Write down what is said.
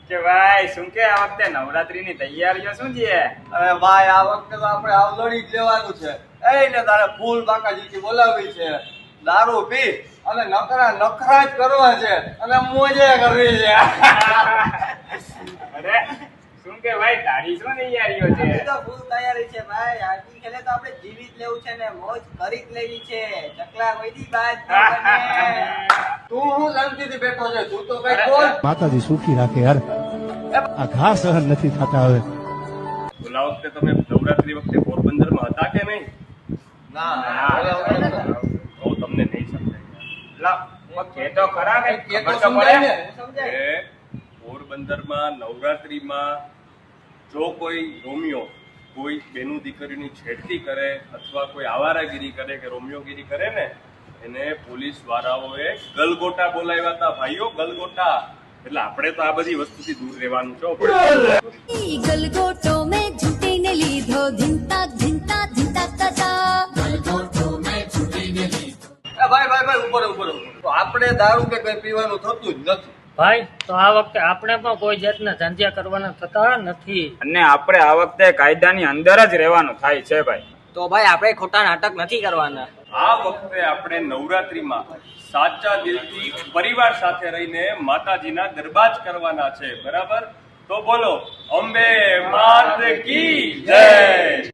કે ભાઈ શું કે આ વખતે નવરાત્રીની તૈયારીઓ શું છે? અરે ભાઈ આ વખતે તો આપણે આવલડી જ લેવાનું છે. એને તારે ફૂલ બાકાજીથી બોલાવી છે, દારૂ પી અને નખરા જ કરવા છે અને મોજે કરવી છે. અરે શું કે ભાઈ તારી શું તૈયારીઓ છે? તો ફૂલ તૈયારી છે ભાઈ. આરતી ખેલે તો આપણે જીવી જ લેવું છે ને મોજ કરી જ લેવી છે. ચકલા વૈદી બાજ ન બને. તું હું શાંતિથી બેઠો છે, તું તો કઈ બોલ. માતાજી સુખી રાખે યાર, આ ઘા સહન નથી થતા હવે. ઓલા વખતે તમે નવરાત્રી વખતે પોરબંદરમાં હતા કે નહીં? ના તો તમને નહીં સમજાય. કે તો ખરા ને, કે તો ખબર તો સમજાય પડે. ને. સમજાય? કે પોરબંદરમાં નવરાત્રીમાં જો કોઈ રોમિયો કોઈ બેનું દીકરીની છેડતી કરે અથવા કોઈ આવારાગીરી કરે કે રોમિયોગીરી કરે ને, એને પોલીસ વાળાઓએ ગલગોટા બોલાવ્યા હતા ભાઈઓ, ગલગોટા. એટલે આપણે તો આ બધી વસ્તુથી દૂર રહેવાનું છે. ગલગોટો મેં ઝૂંટીને લીધો ધીંતા ધીંતા ધીંતા તતા. એ ભાઈ ઉપર તો આપણે દારૂ કે કઈ પીવાનું થતું જ નથી. ભાઈ તો આ વખતે આપણે પણ કોઈ જાતના ધાંધિયા કરવાના થતા નથી. અને આપણે આ વખતે કાયદાની અંદર જ રહેવાનું થાય છે ભાઈ. તો ભાઈ આપણે ખોટા નાટક નથી કરવાના. આ વખતે આપણે નવરાત્રીમાં સાચા દિલથી પરિવાર સાથે રહીને માતાજીના ગરબા જ કરવાના છે, બરાબર? તો બોલો અંબે માત કી જય.